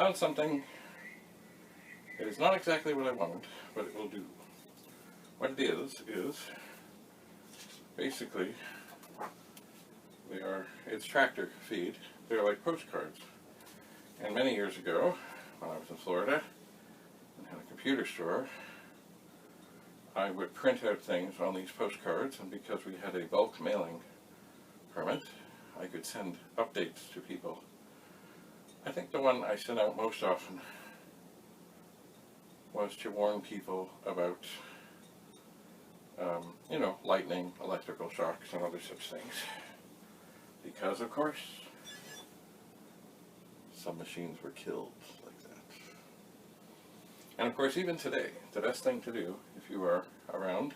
found something. It is not exactly what I wanted, but it will do. What it is basically it's tractor feed. They're like postcards. And many years ago, when I was in Florida and had a computer store, I would print out things on these postcards, and because we had a bulk mailing permit, I could send updates to people. I think the one I sent out most often was to warn people about, lightning, electrical shocks, and other such things. Because, of course, some machines were killed like that. And, of course, even today, the best thing to do, if you are around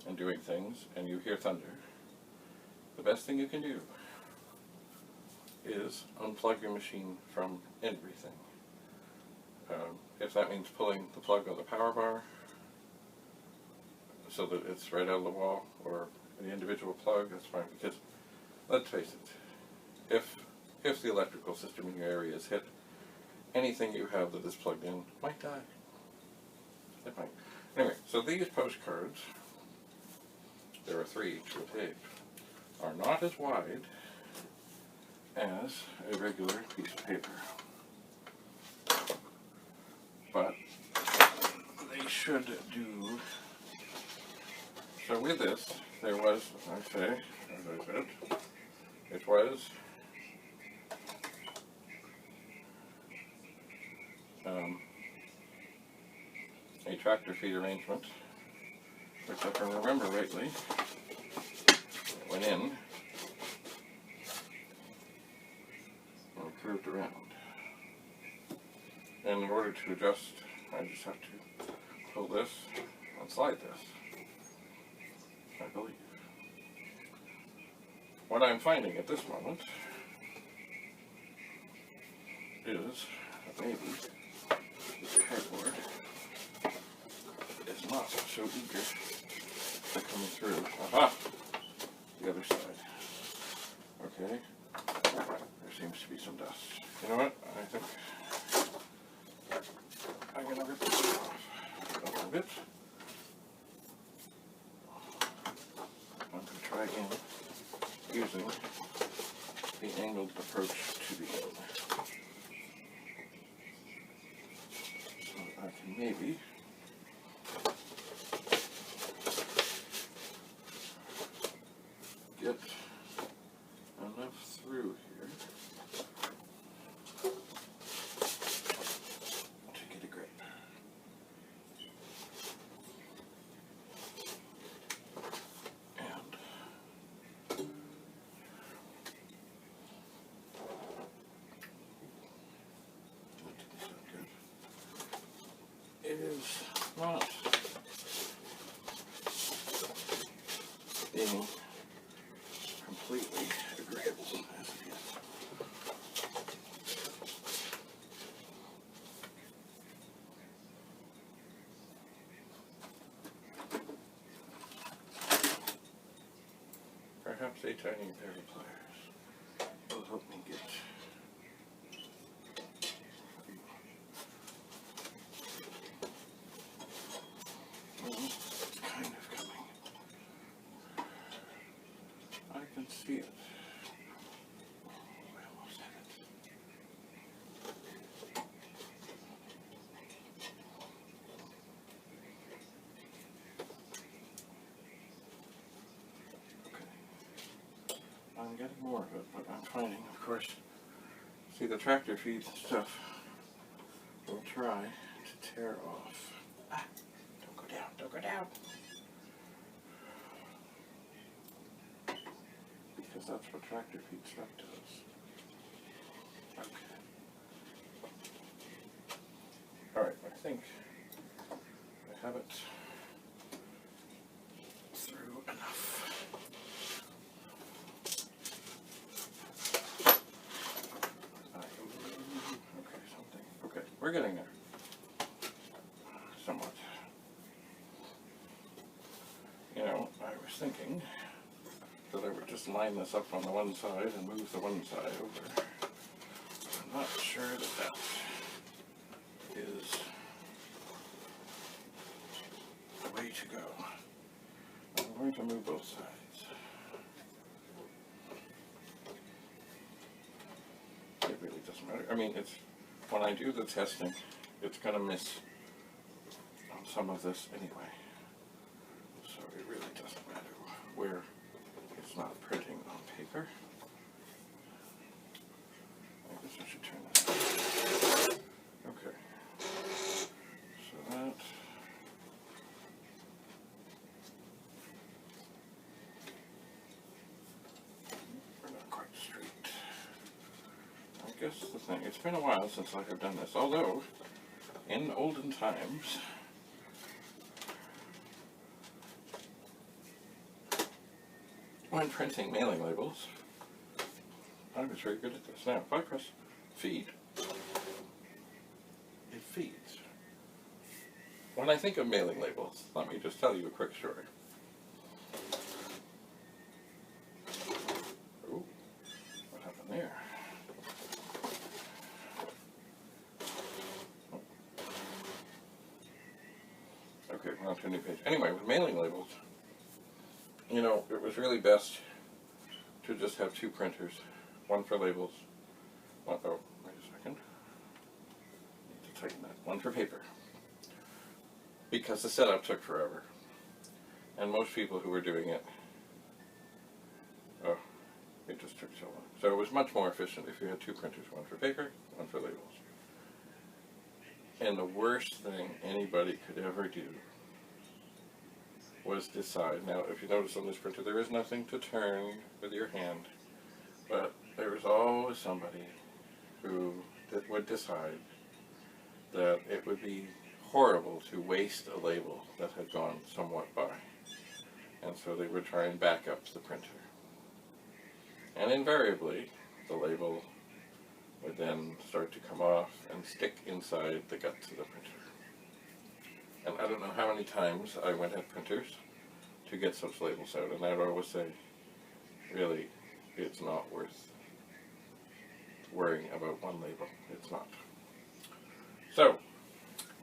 and doing things, and you hear thunder, the best thing you can do is unplug your machine from everything. If that means pulling the plug on the power bar so that it's right out of the wall, or the individual plug, that's fine, because let's face it, if the electrical system in your area is hit, anything you have that is plugged in might die. It might. Anyway, so these postcards, there are 3 to a tape, are not as wide as a regular piece of paper. But they should do. So with this, there was, as I said, it was a tractor feed arrangement, which, if I remember rightly, went in and curved around. And in order to adjust, I just have to pull this and slide this, I believe. What I'm finding at this moment is that maybe this cardboard is not so eager to come through. Aha! The other side. Okay. There seems to be some dust. You know what? I think I'm going to rip this off a little bit. I'm going to try again using the angled approach to the end. So I can maybe get enough through here to get a grip. And that didn't sound good. It is not being completely agreeable as it is. Perhaps a tiny pair of pliers will help me get it's kind of coming. I can see it. I almost had it. Okay. I'm getting more of it, but I'm finding, of course, see, the tractor feed stuff will try to tear off. Ah, don't go down, don't go down. Because that's what tractor feed stuff does. Okay. Alright, I think I have it through enough. Okay, something. Okay, we're getting there. Somewhat. You know, I was thinking that I would just line this up on the one side and move the one side over. sure that that is the way to go. I'm going to move both sides. It really doesn't matter. I mean, it's when I do the testing, it's going to miss on some of this anyway. So it really doesn't matter where it's not printing on paper. I guess I should turn that on. Okay. So that. We're not quite straight. I guess the thing, it's been a while since I have done this, although in olden times, when printing mailing labels, I was very good at this. Now, if I press feed, it feeds. When I think of mailing labels, let me just tell you a quick story. Ooh, what happened there? Okay, we're on to a new page. Anyway, with mailing labels, you know, it was really best to just have two printers, one for labels, one, oh, wait a second, need to tighten that, one for paper, because the setup took forever, and most people who were doing it, oh, it just took so long. So it was much more efficient if you had two printers, one for paper, one for labels. And the worst thing anybody could ever do was decide. Now, if you notice on this printer, there is nothing to turn with your hand, but there was always somebody who would decide that it would be horrible to waste a label that had gone somewhat by. And so they would try and back up the printer. And invariably, the label would then start to come off and stick inside the guts of the printer. And I don't know how many times I went at printers to get such labels out, and I'd always say, really, it's not worth worrying about one label. It's not. So,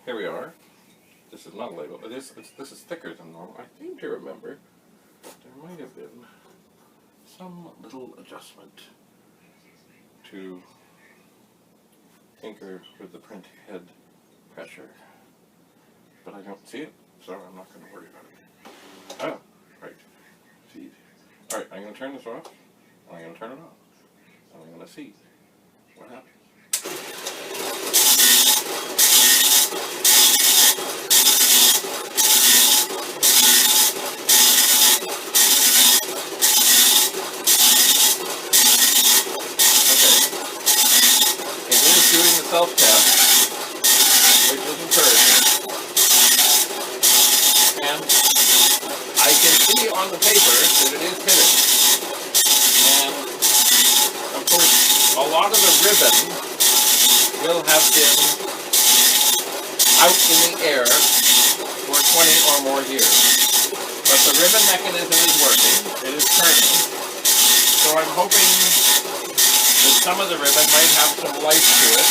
here we are. This is not a label. This is thicker than normal. I seem to remember there might have been some little adjustment to tinker with the print head pressure. But I don't see it, so I'm not going to worry about it. Oh, right. Feed. Alright, I'm going to turn this off, and I'm going to turn it on. And I'm going to see what happens. Okay. It is doing the self-test, which is encouraging. And I can see on the paper that it is pitted. And, of course, a lot of the ribbon will have been out in the air for 20 or more years. But the ribbon mechanism is working. It is turning. So I'm hoping that some of the ribbon might have some life to it.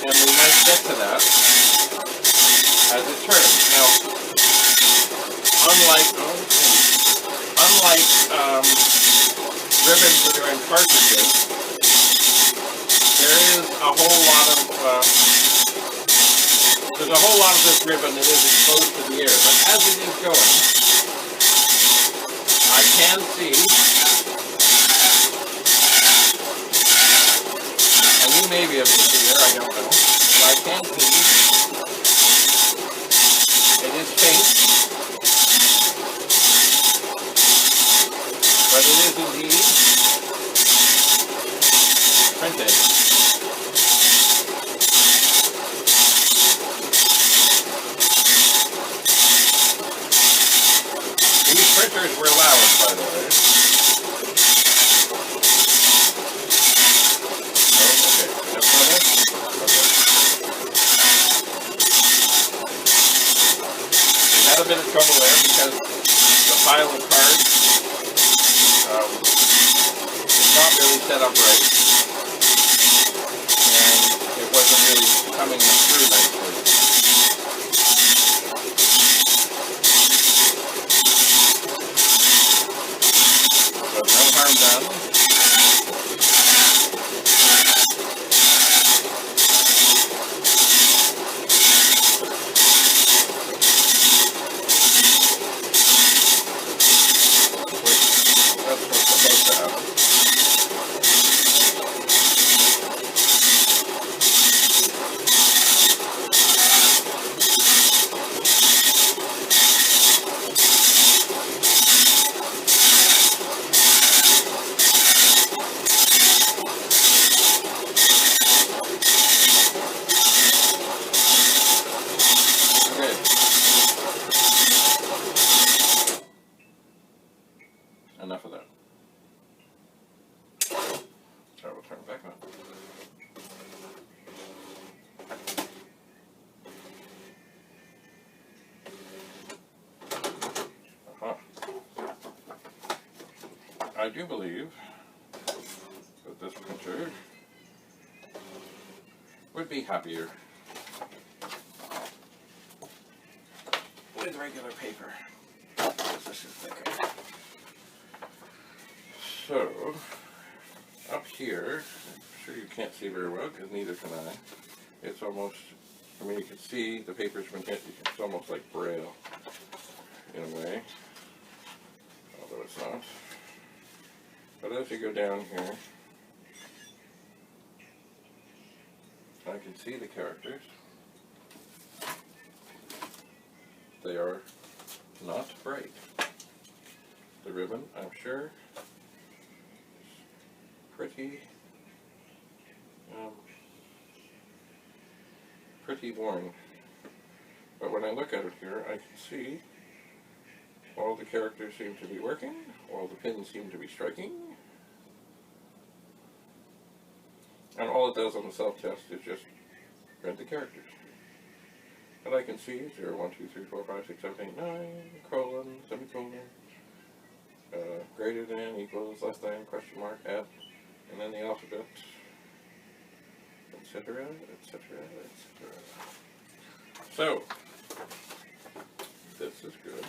And we might get to that as it turns. Now, unlike ribbons that are in cartridges, there is a whole lot of there's a whole lot of this ribbon that is exposed to the air. But as it is going, I can see, and you may be able to see there, I don't know, but I can see it is faint. But it is indeed printed. These printers were loud, by the way. Oh, okay. Have trouble? Okay. We had a bit of trouble there because the pile of cards is not really set up right. I do believe that this printer would be happier with regular paper. This is thicker. So, up here, I'm sure you can't see very well because neither can I. It's almost, I mean, you can see the paper's been hit. It's almost like braille in a way, although it's not. But as you go down here, I can see the characters. They are not bright. The ribbon, I'm sure, is pretty worn. But when I look at it here, I can see all the characters seem to be working, all the pins seem to be striking, and all it does on the self-test is just read the characters. And I can see 0, 1, 2, 3, 4, 5, 6, 7, 8, 9, colon, semicolon, greater than, equals, less than, question mark, at, and then the alphabet, etc., etc., etc. So, this is good.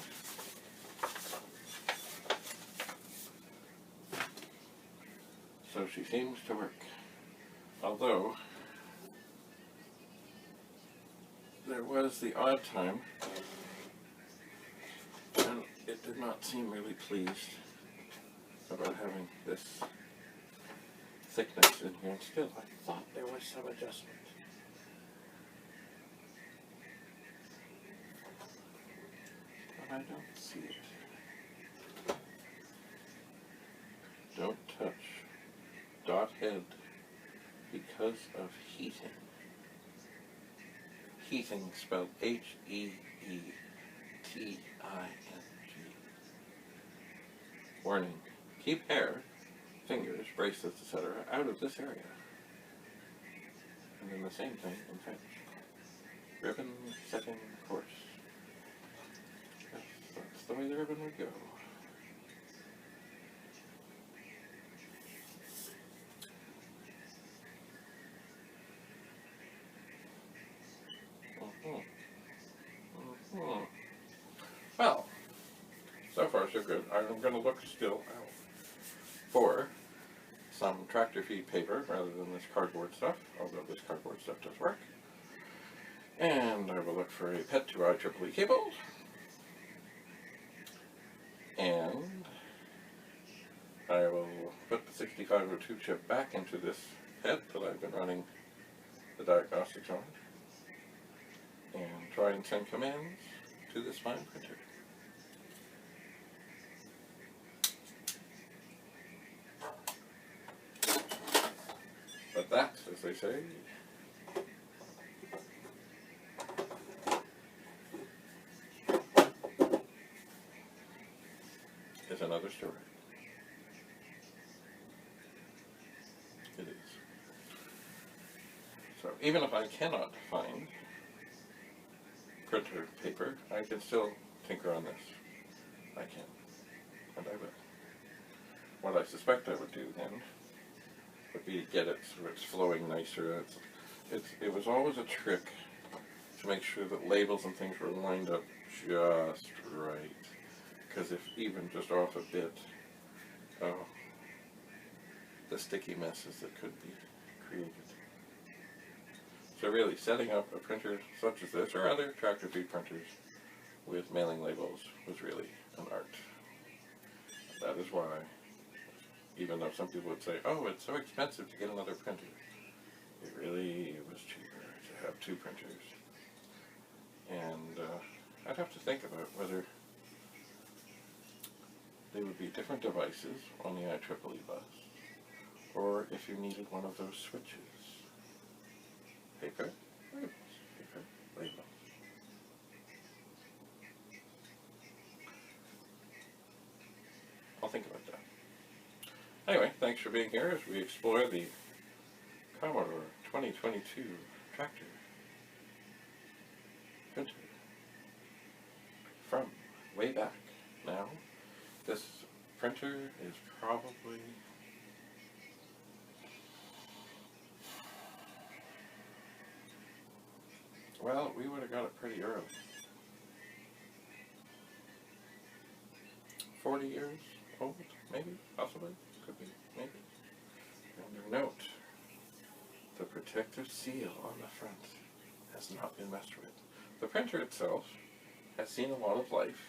So she seems to work. Although, there was the odd time, and it did not seem really pleased about having this thickness in here. Still, I thought there was some adjustment. But I don't see it. Don't touch dot head because of heating. Heating spelled H-E-E-T-I-N-G. Warning, keep hair, fingers, bracelets, etc. out of this area. And then the same thing in French. Ribbon setting course. Yes, that's the way the ribbon would go. Well, so far so good. I'm going to look still for some tractor feed paper rather than this cardboard stuff, although this cardboard stuff does work. And I will look for a PET-IEEE cable. And I will put the 6502 chip back into this head that I've been running the diagnostics on, and try and send commands to this fine printer. But that, as they say, is another story. It is. So even if I cannot find printer paper, I can still tinker on this. I can. And I will. What I suspect I would do then would be to get it so it's flowing nicer. It was always a trick to make sure that labels and things were lined up just right. Because if even just off a bit, the sticky messes that could be created. So really, setting up a printer such as this, or other tractor feed printers with mailing labels, was really an art. That is why, even though some people would say, oh, it's so expensive to get another printer, it really was cheaper to have two printers. And I'd have to think about whether they would be different devices on the IEEE bus, or if you needed one of those switches. Paper, labels, paper, labels. I'll think about that. Anyway, thanks for being here as we explore the Commodore 2022 tractor printer from way back. Now, this printer is probably well, we would have got it pretty early. 40 years old, maybe, possibly, could be, maybe. Under note, the protective seal on the front has not been messed with. The printer itself has seen a lot of life.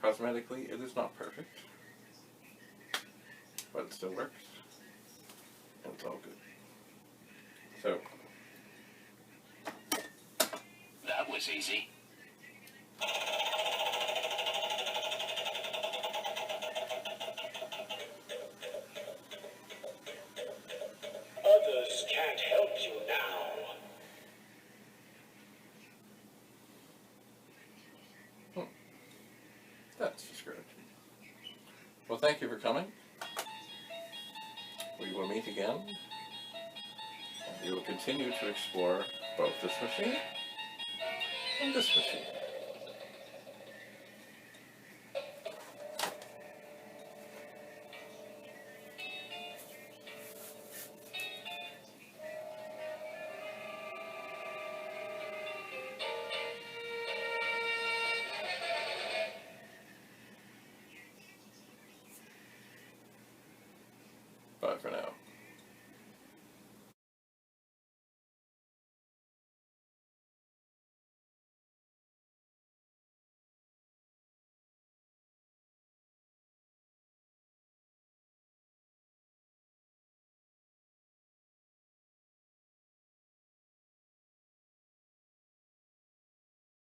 Cosmetically, it is not perfect, but it still works, and it's all good. So, that was easy. Others can't help you now. That's discouraging. Well, thank you for coming. We will meet again, and we will continue to explore both this machine and this machine.